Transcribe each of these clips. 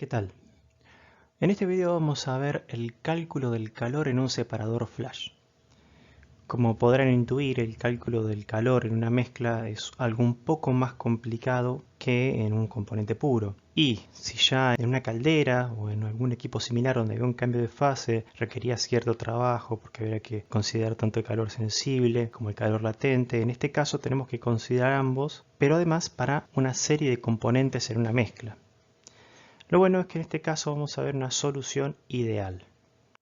¿Qué tal? En este video vamos a ver el cálculo del calor en un separador flash. Como podrán intuir, el cálculo del calor en una mezcla es algo un poco más complicado que en un componente puro. Y si ya en una caldera o en algún equipo similar donde había un cambio de fase requería cierto trabajo porque habría que considerar tanto el calor sensible como el calor latente, en este caso tenemos que considerar ambos, pero además para una serie de componentes en una mezcla. Lo bueno es que en este caso vamos a ver una solución ideal.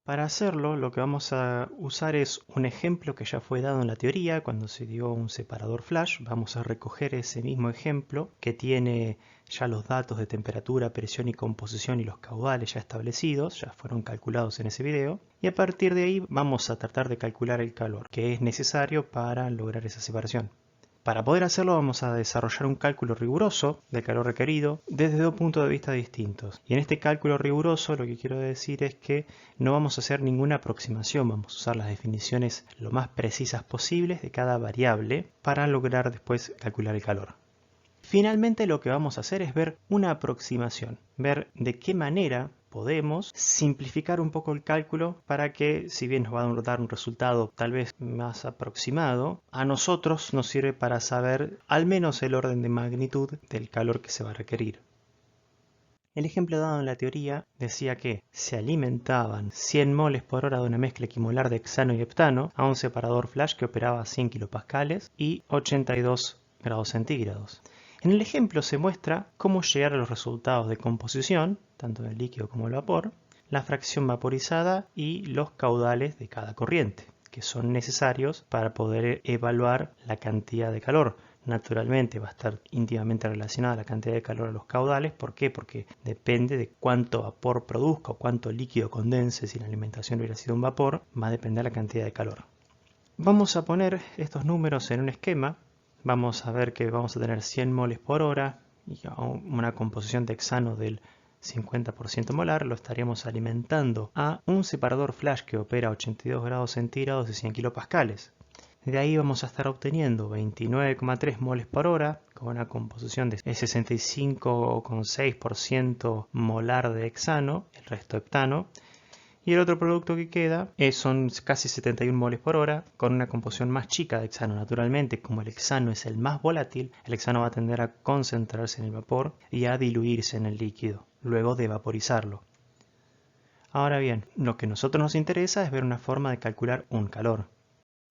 Para hacerlo, lo que vamos a usar es un ejemplo que ya fue dado en la teoría cuando se dio un separador flash. Vamos a recoger ese mismo ejemplo que tiene ya los datos de temperatura, presión y composición y los caudales ya establecidos, ya fueron calculados en ese video. Y a partir de ahí vamos a tratar de calcular el calor que es necesario para lograr esa separación. Para poder hacerlo vamos a desarrollar un cálculo riguroso del calor requerido desde dos puntos de vista distintos. Y en este cálculo riguroso lo que quiero decir es que no vamos a hacer ninguna aproximación, vamos a usar las definiciones lo más precisas posibles de cada variable para lograr después calcular el calor. Finalmente lo que vamos a hacer es ver una aproximación, ver de qué manera podemos simplificar un poco el cálculo para que, si bien nos va a dar un resultado tal vez más aproximado, a nosotros nos sirve para saber al menos el orden de magnitud del calor que se va a requerir. El ejemplo dado en la teoría decía que se alimentaban 100 moles por hora de una mezcla equimolar de hexano y heptano a un separador flash que operaba a 100 kilopascales y 82 grados centígrados. En el ejemplo se muestra cómo llegar a los resultados de composición, tanto del líquido como del vapor, la fracción vaporizada y los caudales de cada corriente, que son necesarios para poder evaluar la cantidad de calor. Naturalmente va a estar íntimamente relacionada la cantidad de calor a los caudales. ¿Por qué? Porque depende de cuánto vapor produzca o cuánto líquido condense. Si la alimentación hubiera sido un vapor, va a depender la cantidad de calor. Vamos a poner estos números en un esquema. Vamos a ver que vamos a tener 100 moles por hora y una composición de hexano del 50% molar. Lo estaríamos alimentando a un separador flash que opera a 82 grados centígrados y 100 kilopascales. De ahí vamos a estar obteniendo 29,3 moles por hora con una composición de 65,6% molar de hexano, el resto heptano. Y el otro producto que queda son casi 71 moles por hora con una composición más chica de hexano. Naturalmente, como el hexano es el más volátil, el hexano va a tender a concentrarse en el vapor y a diluirse en el líquido, luego de vaporizarlo. Ahora bien, lo que a nosotros nos interesa es ver una forma de calcular un calor.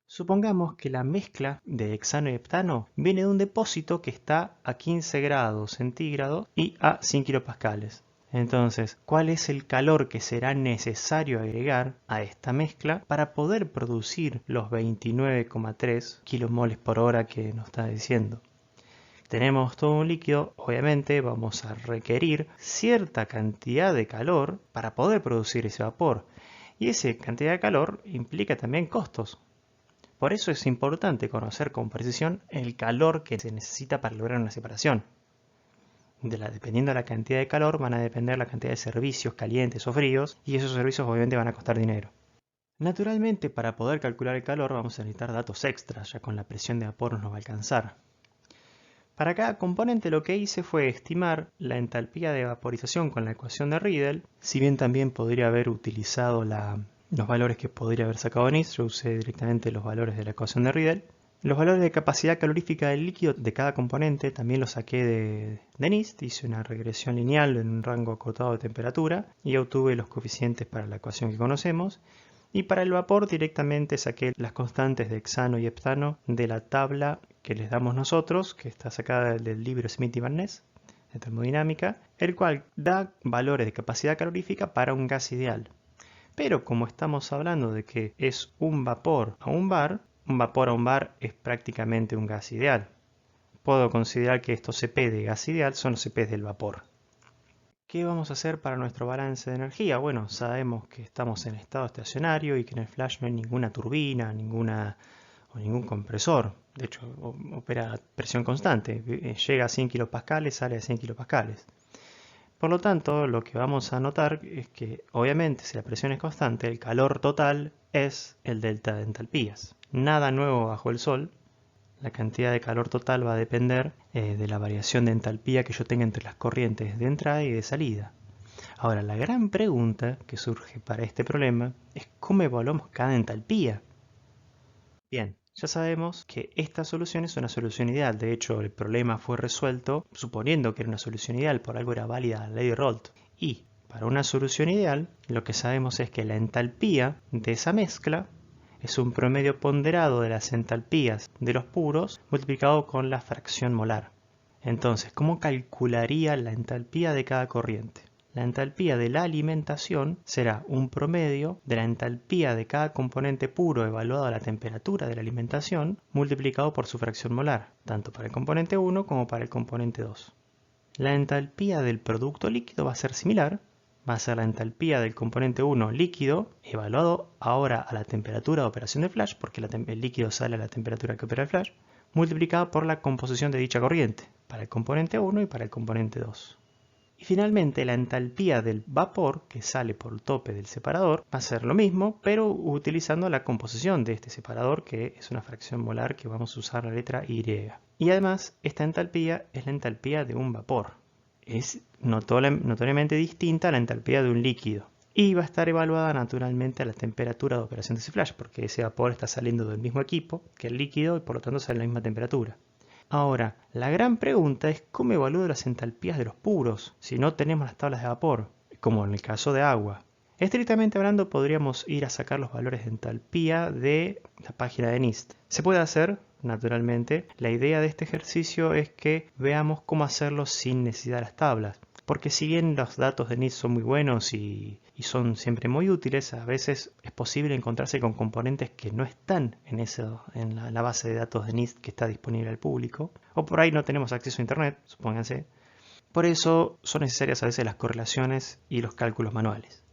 Supongamos que la mezcla de hexano y heptano viene de un depósito que está a 15 grados centígrados y a 100 kilopascales. Entonces, ¿cuál es el calor que será necesario agregar a esta mezcla para poder producir los 29,3 kilomoles por hora que nos está diciendo? Tenemos todo un líquido, obviamente vamos a requerir cierta cantidad de calor para poder producir ese vapor. Y esa cantidad de calor implica también costos. Por eso es importante conocer con precisión el calor que se necesita para lograr una separación. Dependiendo de la cantidad de calor van a depender la cantidad de servicios calientes o fríos, y esos servicios obviamente van a costar dinero. Naturalmente, para poder calcular el calor vamos a necesitar datos extras, ya con la presión de vapor nos va a alcanzar. Para cada componente lo que hice fue estimar la entalpía de vaporización con la ecuación de Riedel, si bien también podría haber utilizado los valores que podría haber sacado NIST, yo usé directamente los valores de la ecuación de Riedel. Los valores de capacidad calorífica del líquido de cada componente también los saqué de NIST, hice una regresión lineal en un rango acotado de temperatura y obtuve los coeficientes para la ecuación que conocemos. Y para el vapor directamente saqué las constantes de hexano y heptano de la tabla que les damos nosotros, que está sacada del libro Smith y Van Ness de termodinámica, el cual da valores de capacidad calorífica para un gas ideal. Pero como estamos hablando de que es un vapor a un bar es prácticamente un gas ideal. Puedo considerar que estos CP de gas ideal son los CP del vapor. ¿Qué vamos a hacer para nuestro balance de energía? Bueno, sabemos que estamos en estado estacionario y que en el flash no hay ninguna turbina, ningún compresor. De hecho, opera a presión constante. Llega a 100 kilopascales, sale a 100 kilopascales. Por lo tanto, lo que vamos a notar es que, obviamente, si la presión es constante, el calor total es el delta de entalpías. Nada nuevo bajo el sol. La cantidad de calor total va a depender de la variación de entalpía que yo tenga entre las corrientes de entrada y de salida. Ahora, la gran pregunta que surge para este problema es cómo evaluamos cada entalpía. Bien, ya sabemos que esta solución es una solución ideal. De hecho, el problema fue resuelto suponiendo que era una solución ideal, por algo era válida la ley de Raoult. Y para una solución ideal, lo que sabemos es que la entalpía de esa mezcla es un promedio ponderado de las entalpías de los puros multiplicado con la fracción molar. Entonces, ¿cómo calcularía la entalpía de cada corriente? La entalpía de la alimentación será un promedio de la entalpía de cada componente puro evaluado a la temperatura de la alimentación multiplicado por su fracción molar, tanto para el componente 1 como para el componente 2. La entalpía del producto líquido va a ser similar, va a ser la entalpía del componente 1 líquido evaluado ahora a la temperatura de operación de flash, porque el líquido sale a la temperatura que opera el flash, multiplicado por la composición de dicha corriente, para el componente 1 y para el componente 2. Y finalmente la entalpía del vapor que sale por el tope del separador va a ser lo mismo, pero utilizando la composición de este separador, que es una fracción molar que vamos a usar la letra Y. Y además, esta entalpía es la entalpía de un vapor. Es notoriamente distinta a la entalpía de un líquido. Y va a estar evaluada naturalmente a la temperatura de operación de ese flash, porque ese vapor está saliendo del mismo equipo que el líquido y por lo tanto sale a la misma temperatura. Ahora, la gran pregunta es cómo evalúo las entalpías de los puros si no tenemos las tablas de vapor, como en el caso de agua. Estrictamente hablando, podríamos ir a sacar los valores de entalpía de la página de NIST. Se puede hacer, naturalmente. La idea de este ejercicio es que veamos cómo hacerlo sin necesidad de las tablas. Porque si bien los datos de NIST son muy buenos y son siempre muy útiles, a veces es posible encontrarse con componentes que no están en la base de datos de NIST que está disponible al público. O por ahí no tenemos acceso a internet, supónganse. Por eso son necesarias a veces las correlaciones y los cálculos manuales.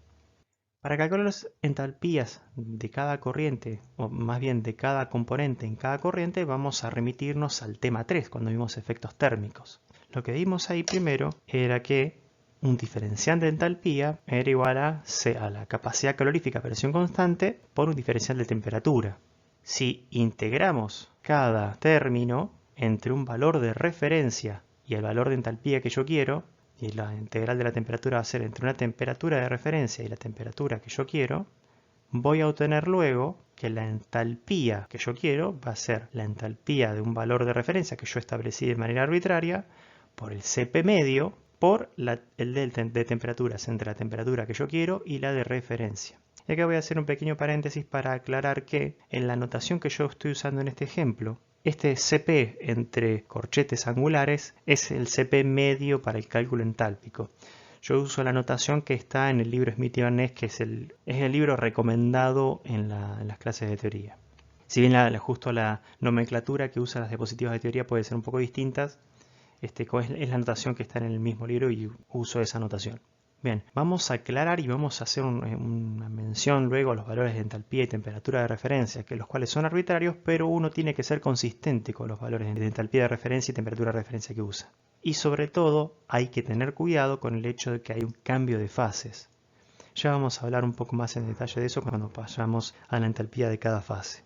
Para calcular las entalpías de cada corriente, o más bien de cada componente en cada corriente, vamos a remitirnos al tema 3, cuando vimos efectos térmicos. Lo que vimos ahí primero era que un diferencial de entalpía era igual a la capacidad calorífica a presión constante por un diferencial de temperatura. Si integramos cada término entre un valor de referencia y el valor de entalpía que yo quiero, y la integral de la temperatura va a ser entre una temperatura de referencia y la temperatura que yo quiero, voy a obtener luego que la entalpía que yo quiero va a ser la entalpía de un valor de referencia que yo establecí de manera arbitraria por el Cp medio por el delta de temperaturas entre la temperatura que yo quiero y la de referencia. Y acá voy a hacer un pequeño paréntesis para aclarar que en la notación que yo estoy usando en este ejemplo, este Cp entre corchetes angulares es el Cp medio para el cálculo entálpico. Yo uso la notación que está en el libro Smith y Van Ness, que es el libro recomendado en las clases de teoría. Si bien justo la nomenclatura que usan las diapositivas de teoría puede ser un poco distintas, es la notación que está en el mismo libro y uso esa notación. Bien, vamos a aclarar y vamos a hacer una mención luego a los valores de entalpía y temperatura de referencia, los cuales son arbitrarios, pero uno tiene que ser consistente con los valores de entalpía de referencia y temperatura de referencia que usa. Y sobre todo, hay que tener cuidado con el hecho de que hay un cambio de fases. Ya vamos a hablar un poco más en detalle de eso cuando pasamos a la entalpía de cada fase.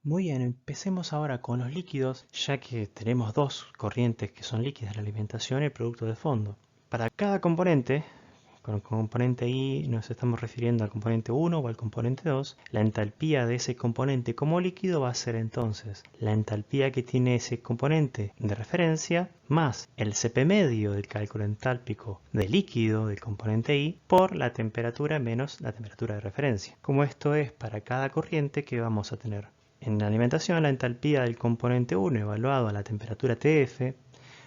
Muy bien, empecemos ahora con los líquidos, ya que tenemos dos corrientes que son líquidas, la alimentación y el producto de fondo. Para cada componente, con el componente I nos estamos refiriendo al componente 1 o al componente 2, la entalpía de ese componente como líquido va a ser entonces la entalpía que tiene ese componente de referencia más el Cp medio del cálculo entálpico del líquido del componente I por la temperatura menos la temperatura de referencia. Como esto es para cada corriente que vamos a tener. En la alimentación, la entalpía del componente 1 evaluado a la temperatura Tf,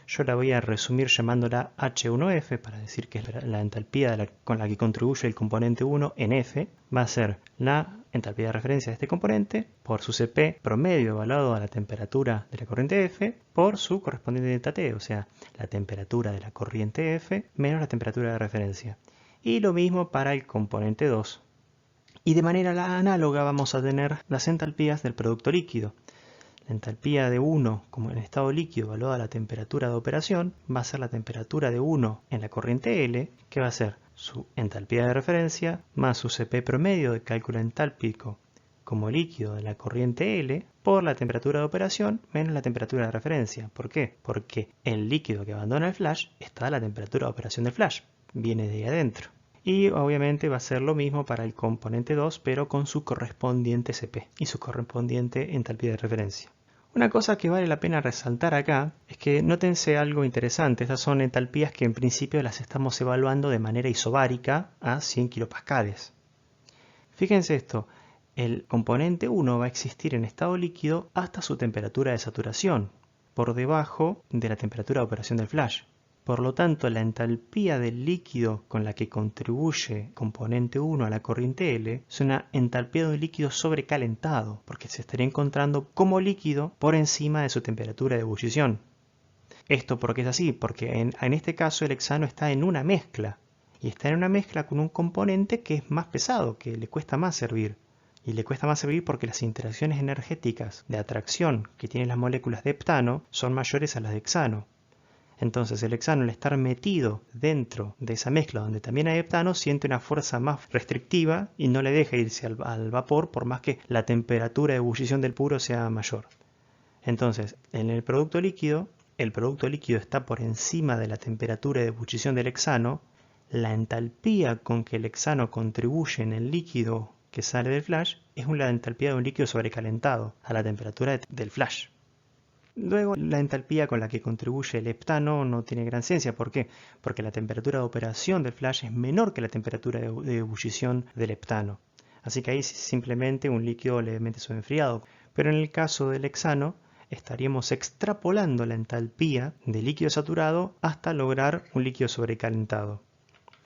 yo la voy a resumir llamándola H1F para decir que es la entalpía con la que contribuye el componente 1 en F, va a ser la entalpía de referencia de este componente por su Cp promedio evaluado a la temperatura de la corriente F por su correspondiente delta T, o sea, la temperatura de la corriente F menos la temperatura de referencia. Y lo mismo para el componente 2. Y de manera análoga vamos a tener las entalpías del producto líquido. La entalpía de 1 como en estado líquido evaluada a la temperatura de operación va a ser la temperatura de 1 en la corriente L, que va a ser su entalpía de referencia más su Cp promedio de cálculo entálpico como líquido de la corriente L por la temperatura de operación menos la temperatura de referencia. ¿Por qué? Porque el líquido que abandona el flash está a la temperatura de operación del flash, viene de ahí adentro. Y obviamente va a ser lo mismo para el componente 2, pero con su correspondiente CP y su correspondiente entalpía de referencia. Una cosa que vale la pena resaltar acá es que nótense algo interesante. Estas son entalpías que en principio las estamos evaluando de manera isobárica a 100 kilopascales. Fíjense esto, el componente 1 va a existir en estado líquido hasta su temperatura de saturación, por debajo de la temperatura de operación del flash. Por lo tanto, la entalpía del líquido con la que contribuye componente 1 a la corriente L es una entalpía de un líquido sobrecalentado, porque se estaría encontrando como líquido por encima de su temperatura de ebullición. Esto porque es así, porque en este caso el hexano está en una mezcla, y está en una mezcla con un componente que es más pesado, que le cuesta más servir. Y le cuesta más servir porque las interacciones energéticas de atracción que tienen las moléculas de heptano son mayores a las de hexano. Entonces el hexano, al estar metido dentro de esa mezcla donde también hay heptano, siente una fuerza más restrictiva y no le deja irse al vapor por más que la temperatura de ebullición del puro sea mayor. Entonces, en el producto líquido está por encima de la temperatura de ebullición del hexano. La entalpía con que el hexano contribuye en el líquido que sale del flash es la entalpía de un líquido sobrecalentado a la temperatura del flash. Luego, la entalpía con la que contribuye el heptano no tiene gran ciencia. ¿Por qué? Porque la temperatura de operación del flash es menor que la temperatura de ebullición del heptano. Así que ahí simplemente un líquido levemente subenfriado. Pero en el caso del hexano, estaríamos extrapolando la entalpía del líquido saturado hasta lograr un líquido sobrecalentado.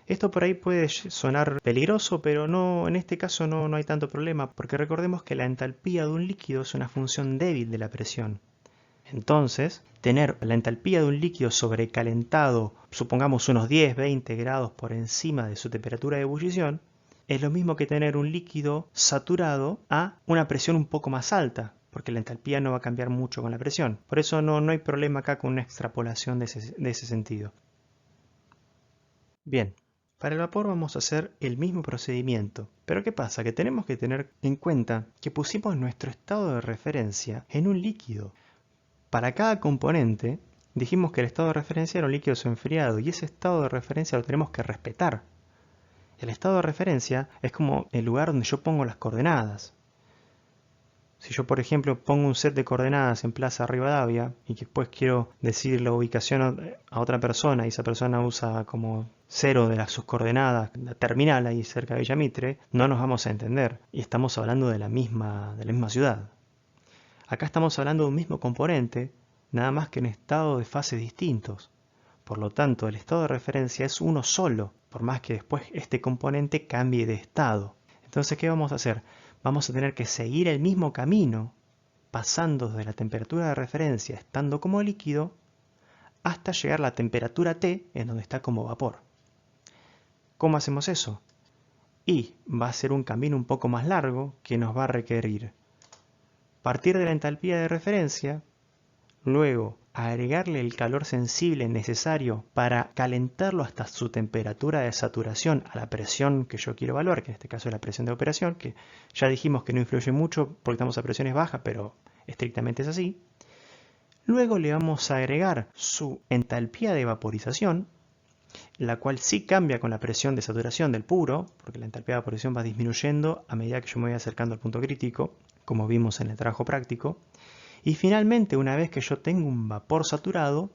Esto por ahí puede sonar peligroso, pero en este caso no hay tanto problema, porque recordemos que la entalpía de un líquido es una función débil de la presión. Entonces, tener la entalpía de un líquido sobrecalentado, supongamos unos 10-20 grados por encima de su temperatura de ebullición, es lo mismo que tener un líquido saturado a una presión un poco más alta, porque la entalpía no va a cambiar mucho con la presión. Por eso no hay problema acá con una extrapolación de ese sentido. Bien, para el vapor vamos a hacer el mismo procedimiento. Pero ¿qué pasa? Que tenemos que tener en cuenta que pusimos nuestro estado de referencia en un líquido. Para cada componente dijimos que el estado de referencia era un líquido enfriado y ese estado de referencia lo tenemos que respetar. El estado de referencia es como el lugar donde yo pongo las coordenadas. Si yo, por ejemplo, pongo un set de coordenadas en Plaza Rivadavia y que después quiero decir la ubicación a otra persona y esa persona usa como 0 de sus coordenadas, la terminal ahí cerca de Villa Mitre, no nos vamos a entender y estamos hablando de la misma ciudad. Acá estamos hablando de un mismo componente, nada más que en estado de fases distintos. Por lo tanto, el estado de referencia es uno solo, por más que después este componente cambie de estado. Entonces, ¿qué vamos a hacer? Vamos a tener que seguir el mismo camino, pasando desde la temperatura de referencia, estando como líquido, hasta llegar a la temperatura T, en donde está como vapor. ¿Cómo hacemos eso? Y va a ser un camino un poco más largo que nos va a requerir partir de la entalpía de referencia, luego agregarle el calor sensible necesario para calentarlo hasta su temperatura de saturación a la presión que yo quiero evaluar, que en este caso es la presión de operación, que ya dijimos que no influye mucho porque estamos a presiones bajas, pero estrictamente es así. Luego le vamos a agregar su entalpía de vaporización, la cual sí cambia con la presión de saturación del puro, porque la entalpía de vaporización va disminuyendo a medida que yo me voy acercando al punto crítico, como vimos en el trabajo práctico. Y finalmente, una vez que yo tengo un vapor saturado,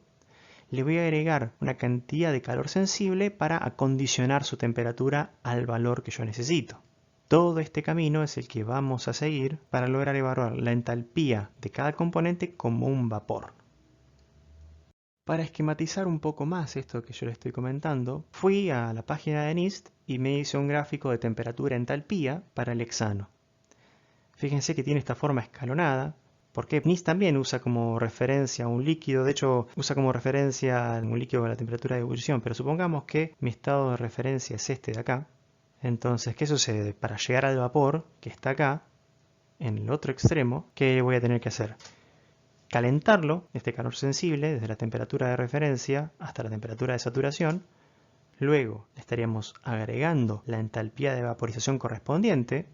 le voy a agregar una cantidad de calor sensible para acondicionar su temperatura al valor que yo necesito. Todo este camino es el que vamos a seguir para lograr evaluar la entalpía de cada componente como un vapor. Para esquematizar un poco más esto que yo le estoy comentando, fui a la página de NIST y me hice un gráfico de temperatura-entalpía para el hexano. Fíjense que tiene esta forma escalonada, porque NIST también usa como referencia un líquido, de hecho usa como referencia un líquido con la temperatura de ebullición, pero supongamos que mi estado de referencia es este de acá. Entonces, ¿qué sucede? Para llegar al vapor, que está acá, en el otro extremo, ¿qué voy a tener que hacer? Calentarlo, este calor sensible, desde la temperatura de referencia hasta la temperatura de saturación. Luego estaríamos agregando la entalpía de vaporización correspondiente.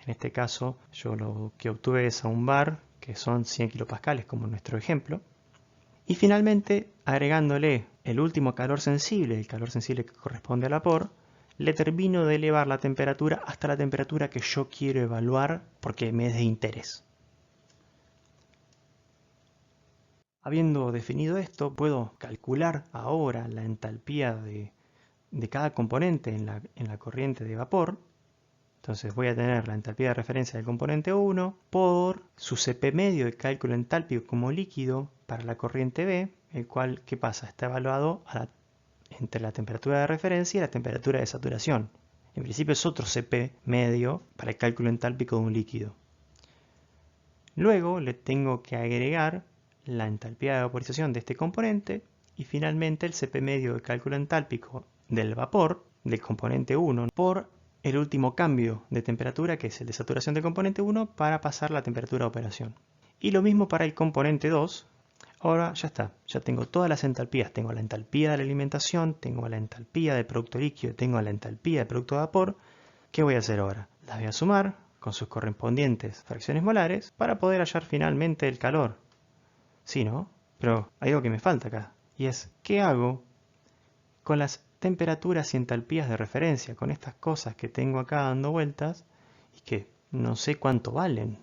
En este caso, yo lo que obtuve es a un bar, que son 100 kilopascales como en nuestro ejemplo. Y finalmente, agregándole el último calor sensible, el calor sensible que corresponde al vapor, le termino de elevar la temperatura hasta la temperatura que yo quiero evaluar porque me es de interés. Habiendo definido esto, puedo calcular ahora la entalpía de cada componente en la corriente de vapor. Entonces voy a tener la entalpía de referencia del componente 1 por su CP medio de cálculo entálpico como líquido para la corriente B, el cual, ¿qué pasa? Está evaluado entre la temperatura de referencia y la temperatura de saturación. En principio es otro CP medio para el cálculo entálpico de un líquido. Luego le tengo que agregar la entalpía de vaporización de este componente y finalmente el CP medio de cálculo entálpico del vapor del componente 1 por el último cambio de temperatura, que es el de saturación del componente 1, para pasar la temperatura de operación. Y lo mismo para el componente 2. Ahora ya está, ya tengo todas las entalpías. Tengo la entalpía de la alimentación, tengo la entalpía del producto líquido, tengo la entalpía del producto de vapor. ¿Qué voy a hacer ahora? Las voy a sumar con sus correspondientes fracciones molares para poder hallar finalmente el calor. Sí, ¿no? Pero hay algo que me falta acá, y es, ¿qué hago con las temperaturas y entalpías de referencia, con estas cosas que tengo acá dando vueltas y que no sé cuánto valen?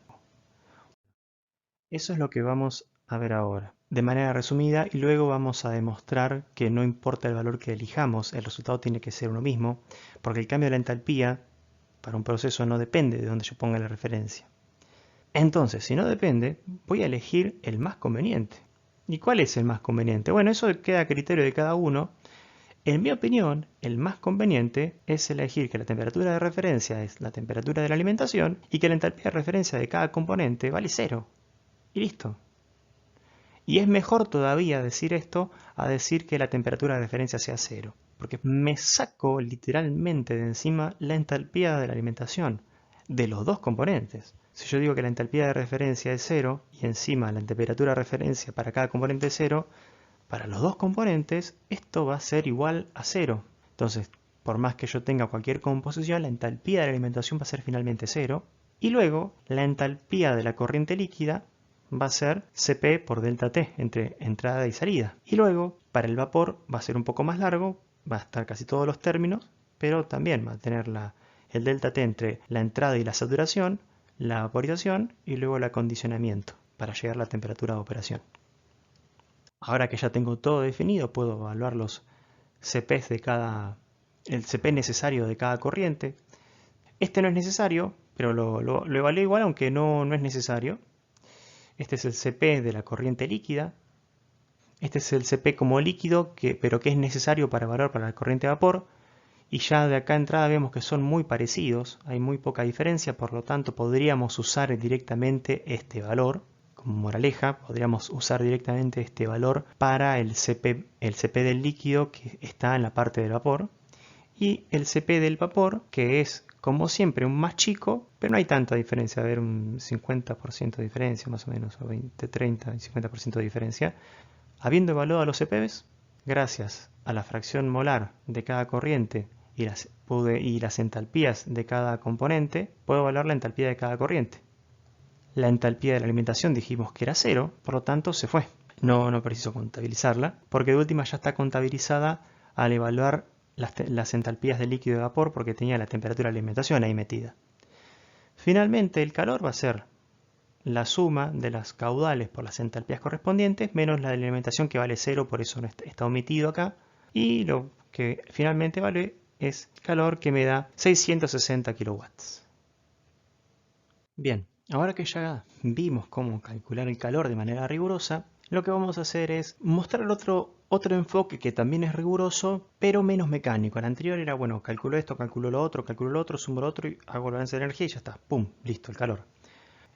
Eso es lo que vamos a ver ahora, de manera resumida, y luego vamos a demostrar que no importa el valor que elijamos, el resultado tiene que ser uno mismo, porque el cambio de la entalpía para un proceso no depende de donde yo ponga la referencia. Entonces, si no depende, voy a elegir el más conveniente. ¿Y cuál es el más conveniente? Bueno, eso queda a criterio de cada uno. En mi opinión, el más conveniente es elegir que la temperatura de referencia es la temperatura de la alimentación y que la entalpía de referencia de cada componente vale 0. Y listo. Y es mejor todavía decir esto a decir que la temperatura de referencia sea 0, porque me saco literalmente de encima la entalpía de la alimentación de los dos componentes. Si yo digo que la entalpía de referencia es 0 y encima la temperatura de referencia para cada componente es 0, para los dos componentes esto va a ser igual a 0. Entonces, por más que yo tenga cualquier composición, la entalpía de la alimentación va a ser finalmente 0. Y luego, la entalpía de la corriente líquida va a ser Cp por delta T entre entrada y salida. Y luego, para el vapor va a ser un poco más largo, va a estar casi todos los términos, pero también va a tener el delta T entre la entrada y la saturación, la vaporización y luego el acondicionamiento para llegar a la temperatura de operación. Ahora que ya tengo todo definido, puedo evaluar los CPs el CP necesario de cada corriente. Este no es necesario, pero lo evalué igual aunque no es necesario. Este es el CP de la corriente líquida. Este es el CP como líquido, pero que es necesario para evaluar para la corriente de vapor. Y ya de acá a entrada vemos que son muy parecidos, hay muy poca diferencia, por lo tanto podríamos usar directamente este valor. Como moraleja, podríamos usar directamente este valor para el CP del líquido que está en la parte del vapor. Y el CP del vapor, que es como siempre un más chico, pero no hay tanta diferencia, a ver, un 50% de diferencia más o menos, o 20, 30 y 50% de diferencia. Habiendo evaluado los CPs, gracias a la fracción molar de cada corriente y las entalpías de cada componente, puedo evaluar la entalpía de cada corriente. La entalpía de la alimentación dijimos que era 0, por lo tanto se fue. No preciso contabilizarla, porque de última ya está contabilizada al evaluar las entalpías de líquido y de vapor, porque tenía la temperatura de alimentación ahí metida. Finalmente, el calor va a ser la suma de las caudales por las entalpías correspondientes menos la de la alimentación, que vale 0, por eso no está omitido acá. Y lo que finalmente vale es calor, que me da 660 kilowatts. Bien, ahora que ya vimos cómo calcular el calor de manera rigurosa, lo que vamos a hacer es mostrar otro enfoque que también es riguroso, pero menos mecánico. El anterior era, bueno, calculo esto, calculo lo otro, sumo lo otro y hago la balance de energía y ya está. ¡Pum! Listo, el calor.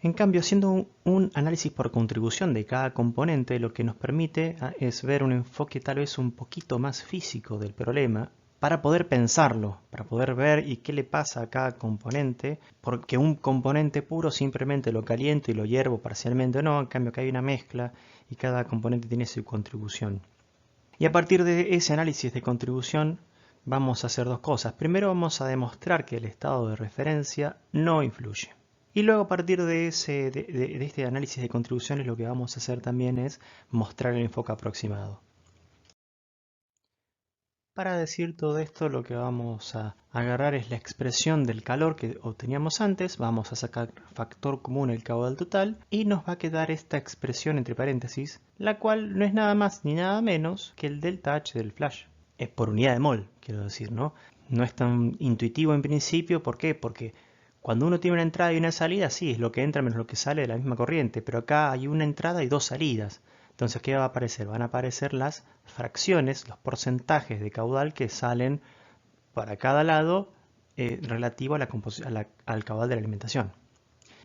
En cambio, haciendo un análisis por contribución de cada componente, lo que nos permite es ver un enfoque tal vez un poquito más físico del problema, para poder pensarlo, para poder ver y qué le pasa a cada componente, porque un componente puro simplemente lo caliento y lo hiervo parcialmente o no, en cambio que hay una mezcla y cada componente tiene su contribución. Y a partir de ese análisis de contribución vamos a hacer dos cosas. Primero vamos a demostrar que el estado de referencia no influye. Y luego a partir de este análisis de contribuciones lo que vamos a hacer también es mostrar el enfoque aproximado. Para decir todo esto, lo que vamos a agarrar es la expresión del calor que obteníamos antes, vamos a sacar factor común el caudal total y nos va a quedar esta expresión entre paréntesis, la cual no es nada más ni nada menos que el delta H del flash. Es por unidad de mol, quiero decir, ¿no? No es tan intuitivo en principio, ¿por qué? Porque cuando uno tiene una entrada y una salida, sí, es lo que entra menos lo que sale de la misma corriente, pero acá hay una entrada y dos salidas. Entonces, ¿qué va a aparecer? Van a aparecer las fracciones, los porcentajes de caudal que salen para cada lado relativo a al caudal de la alimentación.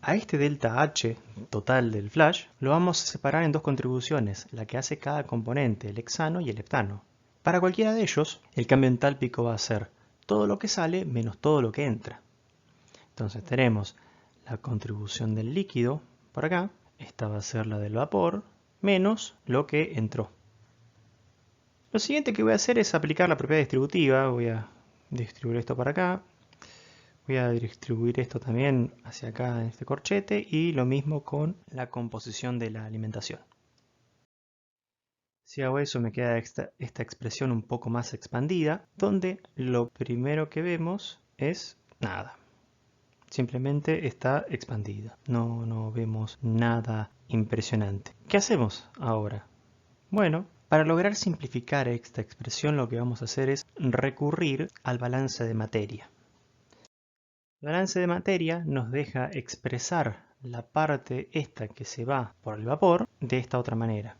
A este delta H total del flash lo vamos a separar en dos contribuciones, la que hace cada componente, el hexano y el heptano. Para cualquiera de ellos, el cambio entálpico va a ser todo lo que sale menos todo lo que entra. Entonces tenemos la contribución del líquido por acá, esta va a ser la del vapor, menos lo que entró. Lo siguiente que voy a hacer es aplicar la propiedad distributiva. Voy a distribuir esto para acá. Voy a distribuir esto también hacia acá en este corchete y lo mismo con la composición de la alimentación. Si hago eso me queda esta expresión un poco más expandida, donde lo primero que vemos es nada. Simplemente está expandida. No vemos nada impresionante. ¿Qué hacemos ahora? Bueno, para lograr simplificar esta expresión lo que vamos a hacer es recurrir al balance de materia. El balance de materia nos deja expresar la parte esta que se va por el vapor de esta otra manera.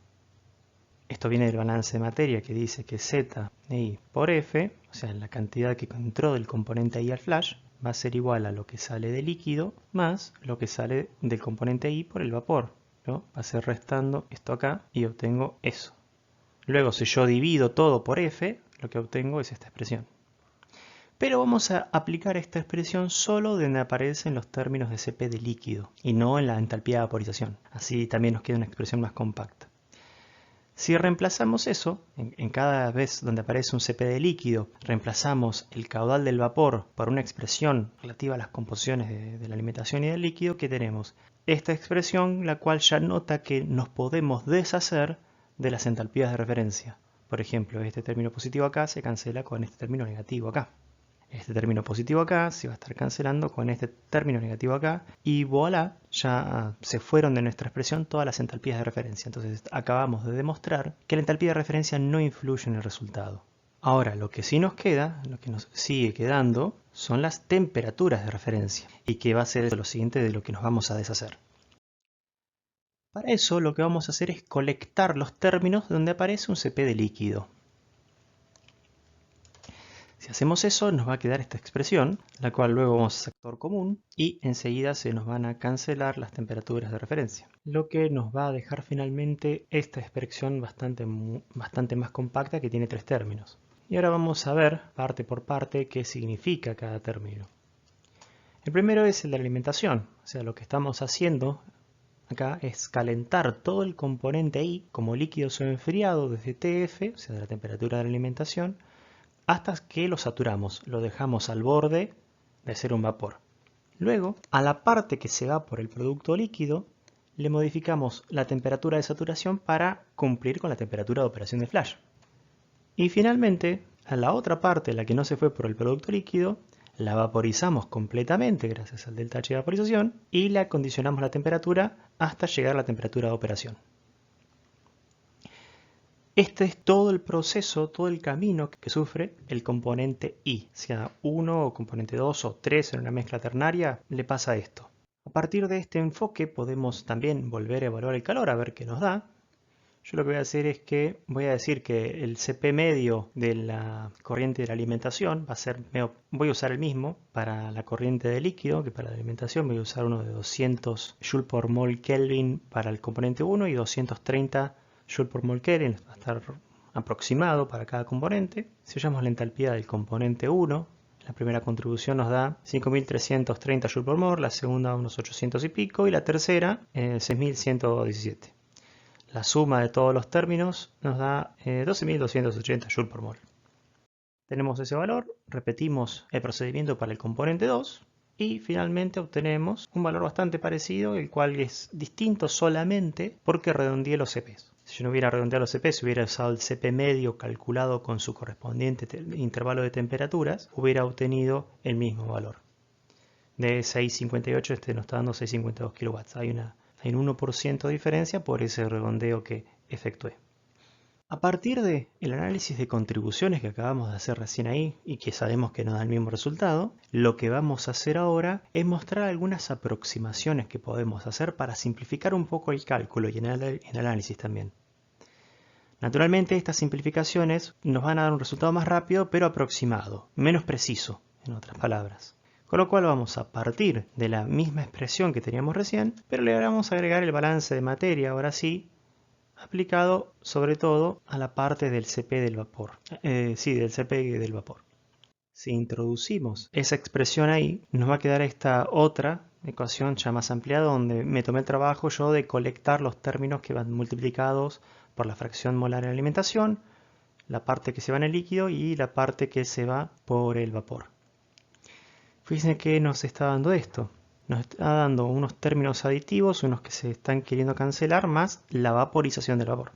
Esto viene del balance de materia que dice que Z I por F, o sea, la cantidad que entró del componente I al flash, va a ser igual a lo que sale de líquido más lo que sale del componente I por el vapor, ¿no? Va a ser restando esto acá y obtengo eso. Luego, si yo divido todo por F, lo que obtengo es esta expresión. Pero vamos a aplicar esta expresión solo donde aparecen los términos de Cp de líquido y no en la entalpía de vaporización. Así también nos queda una expresión más compacta. Si reemplazamos eso, en cada vez donde aparece un Cp de líquido, reemplazamos el caudal del vapor por una expresión relativa a las composiciones de la alimentación y del líquido, ¿qué tenemos? Esta expresión, la cual ya nota que nos podemos deshacer de las entalpías de referencia. Por ejemplo, este término positivo acá se cancela con este término negativo acá. Este término positivo acá se va a estar cancelando con este término negativo acá y voilà, ya se fueron de nuestra expresión todas las entalpías de referencia. Entonces acabamos de demostrar que la entalpía de referencia no influye en el resultado. Ahora, lo que sí nos queda, lo que nos sigue quedando, son las temperaturas de referencia y que va a ser lo siguiente de lo que nos vamos a deshacer. Para eso lo que vamos a hacer es colectar los términos donde aparece un Cp de líquido. Si hacemos eso nos va a quedar esta expresión, la cual luego vamos a sector común y enseguida se nos van a cancelar las temperaturas de referencia. Lo que nos va a dejar finalmente esta expresión bastante más compacta que tiene tres términos. Y ahora vamos a ver parte por parte qué significa cada término. El primero es el de la alimentación, o sea, lo que estamos haciendo acá es calentar todo el componente I como líquido semi-enfriado desde TF, o sea, de la temperatura de la alimentación, hasta que lo saturamos, lo dejamos al borde de ser un vapor. Luego, a la parte que se va por el producto líquido, le modificamos la temperatura de saturación para cumplir con la temperatura de operación de flash. Y finalmente, a la otra parte, la que no se fue por el producto líquido, la vaporizamos completamente gracias al delta H de vaporización y le acondicionamos la temperatura hasta llegar a la temperatura de operación. Este es todo el proceso, todo el camino que sufre el componente I. Sea 1 o componente 2 o 3 en una mezcla ternaria, le pasa esto. A partir de este enfoque podemos también volver a evaluar el calor a ver qué nos da. Yo lo que voy a hacer es que voy a decir que el Cp medio de la corriente de la alimentación va a ser, voy a usar el mismo para la corriente de líquido que para la alimentación. Voy a usar uno de 200 Joule por mol Kelvin para el componente 1 y 230 Joule por mol Kelvin, va a estar aproximado para cada componente. Si hallamos la entalpía del componente 1, la primera contribución nos da 5330 Joule por mol, la segunda unos 800 y pico y la tercera 6117. La suma de todos los términos nos da 12.280 Joule por mol. Tenemos ese valor, repetimos el procedimiento para el componente 2 y finalmente obtenemos un valor bastante parecido, el cual es distinto solamente porque redondeé los Cp's. Si yo no hubiera redondeado los CP, si hubiera usado el CP medio calculado con su correspondiente intervalo de temperaturas, hubiera obtenido el mismo valor. De 6,58 este nos está dando 6,52 kilowatts. Hay un 1% de diferencia por ese redondeo que efectué. A partir del análisis de contribuciones que acabamos de hacer recién ahí y que sabemos que nos da el mismo resultado, lo que vamos a hacer ahora es mostrar algunas aproximaciones que podemos hacer para simplificar un poco el cálculo y el análisis también. Naturalmente estas simplificaciones nos van a dar un resultado más rápido pero aproximado, menos preciso, en otras palabras. Con lo cual vamos a partir de la misma expresión que teníamos recién, pero le vamos a agregar el balance de materia, ahora sí, aplicado sobre todo a la parte del CP del vapor. Del CP del vapor. Si introducimos esa expresión ahí, nos va a quedar esta otra ecuación ya más ampliada, donde me tomé el trabajo yo de colectar los términos que van multiplicados por la fracción molar en alimentación, la parte que se va en el líquido y la parte que se va por el vapor. Fíjense que nos está dando esto. Nos está dando unos términos aditivos, unos que se están queriendo cancelar, más la vaporización del vapor.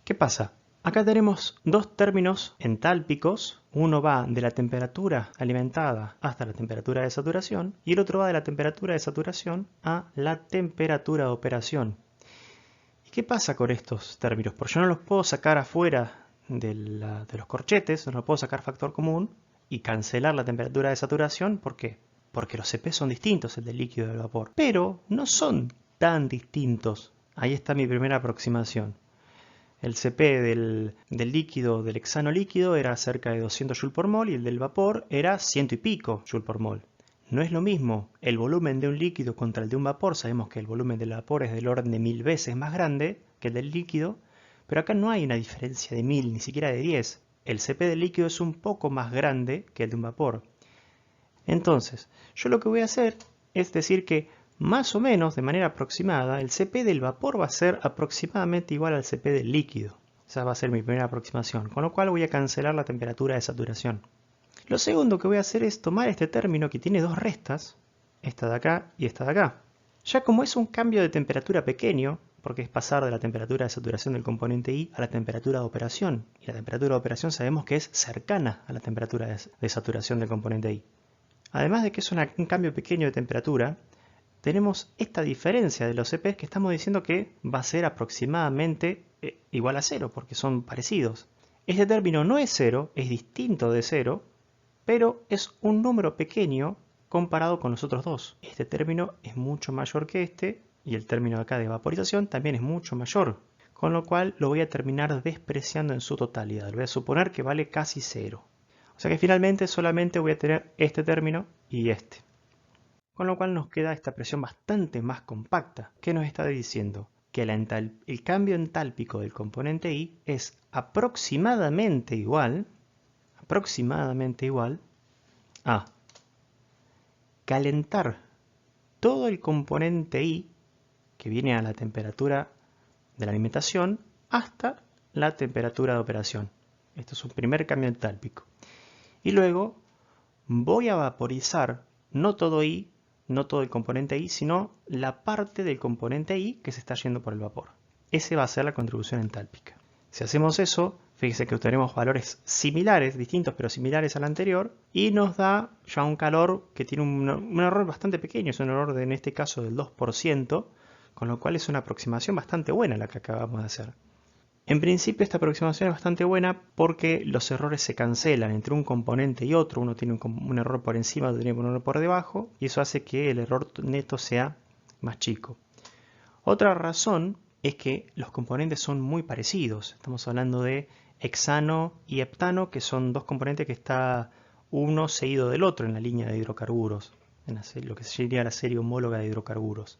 ¿Qué pasa? Acá tenemos dos términos entálpicos. Uno va de la temperatura alimentada hasta la temperatura de saturación y el otro va de la temperatura de saturación a la temperatura de operación. ¿Y qué pasa con estos términos? Porque yo no los puedo sacar afuera de los corchetes, no los puedo sacar factor común y cancelar la temperatura de saturación. ¿Por qué? Porque los CP son distintos, el del líquido y del vapor. Pero no son tan distintos. Ahí está mi primera aproximación. El CP del líquido, del hexano líquido, era cerca de 200 Joule por mol y el del vapor era 100 y pico Joule por mol. No es lo mismo el volumen de un líquido contra el de un vapor. Sabemos que el volumen del vapor es del orden de 1000 veces más grande que el del líquido, pero acá no hay una diferencia de 1000, ni siquiera de 10. El CP del líquido es un poco más grande que el de un vapor. Entonces, yo lo que voy a hacer es decir que más o menos de manera aproximada el CP del vapor va a ser aproximadamente igual al CP del líquido. Esa va a ser mi primera aproximación, con lo cual voy a cancelar la temperatura de saturación. Lo segundo que voy a hacer es tomar este término que tiene dos restas, esta de acá y esta de acá. Ya como es un cambio de temperatura pequeño, porque es pasar de la temperatura de saturación del componente I a la temperatura de operación, y la temperatura de operación sabemos que es cercana a la temperatura de saturación del componente I. Además de que es un cambio pequeño de temperatura, tenemos esta diferencia de los CPs que estamos diciendo que va a ser aproximadamente igual a 0, porque son parecidos. Este término no es 0, es distinto de 0, pero es un número pequeño comparado con los otros dos. Este término es mucho mayor que este, y el término acá de vaporización también es mucho mayor, con lo cual lo voy a terminar despreciando en su totalidad. Lo voy a suponer que vale casi 0. O sea que finalmente solamente voy a tener este término y este. Con lo cual nos queda esta presión bastante más compacta. ¿Qué nos está diciendo? Que el cambio entálpico del componente I es aproximadamente igual a calentar todo el componente I que viene a la temperatura de la alimentación hasta la temperatura de operación. Esto es un primer cambio entálpico. Y luego voy a vaporizar no todo I, no todo el componente I, sino la parte del componente I que se está yendo por el vapor. Esa va a ser la contribución entálpica. Si hacemos eso, fíjense que obtenemos valores similares, distintos pero similares al anterior, y nos da ya un calor que tiene un error bastante pequeño, es un error en este caso del 2%, con lo cual es una aproximación bastante buena la que acabamos de hacer. En principio esta aproximación es bastante buena porque los errores se cancelan entre un componente y otro. Uno tiene un error por encima, otro tiene un error por debajo, y eso hace que el error neto sea más chico. Otra razón es que los componentes son muy parecidos. Estamos hablando de hexano y heptano, que son dos componentes que está uno seguido del otro en la línea de hidrocarburos, en lo que sería la serie homóloga de hidrocarburos.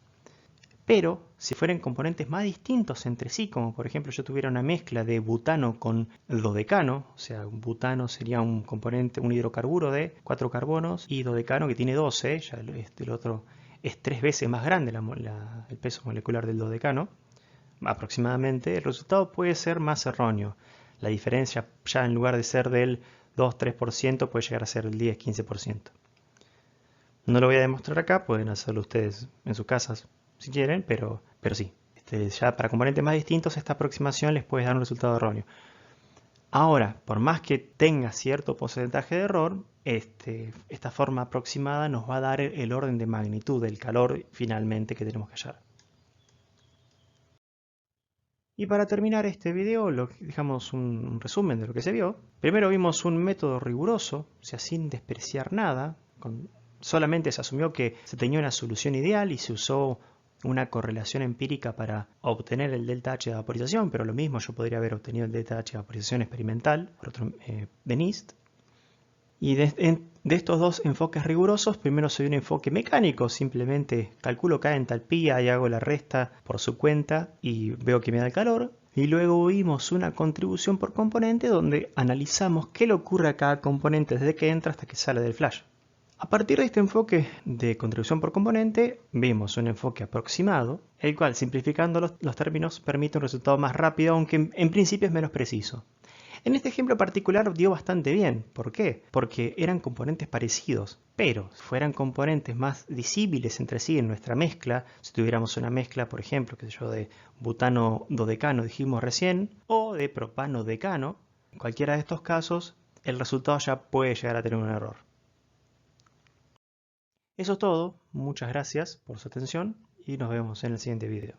Pero si fueran componentes más distintos entre sí, como por ejemplo yo tuviera una mezcla de butano con dodecano, o sea, un butano sería un componente, un hidrocarburo de 4 carbonos, y dodecano que tiene 12, ya el otro es 3 veces más grande el peso molecular del dodecano, aproximadamente, el resultado puede ser más erróneo. La diferencia ya en lugar de ser del 2-3% puede llegar a ser del 10-15%. No lo voy a demostrar acá, pueden hacerlo ustedes en sus casas si quieren, pero sí, ya para componentes más distintos esta aproximación les puede dar un resultado erróneo. Ahora, por más que tenga cierto porcentaje de error, esta forma aproximada nos va a dar el orden de magnitud del calor finalmente que tenemos que hallar. Y para terminar este video, dejamos un resumen de lo que se vio. Primero vimos un método riguroso, o sea, sin despreciar nada. Solamente se asumió que se tenía una solución ideal y se usó una correlación empírica para obtener el delta H de vaporización, pero lo mismo yo podría haber obtenido el delta H de vaporización experimental por otro, de NIST. Y de estos dos enfoques rigurosos, primero soy un enfoque mecánico, simplemente calculo cada entalpía y hago la resta por su cuenta y veo que me da el calor. Y luego vimos una contribución por componente donde analizamos qué le ocurre a cada componente desde que entra hasta que sale del flash. A partir de este enfoque de contribución por componente, vimos un enfoque aproximado, el cual simplificando los términos permite un resultado más rápido, aunque en principio es menos preciso. En este ejemplo particular dio bastante bien. ¿Por qué? Porque eran componentes parecidos, pero si fueran componentes más disímiles entre sí en nuestra mezcla, si tuviéramos una mezcla, por ejemplo, de butano dodecano, dijimos recién, o de propano decano, en cualquiera de estos casos, el resultado ya puede llegar a tener un error. Eso es todo, muchas gracias por su atención y nos vemos en el siguiente video.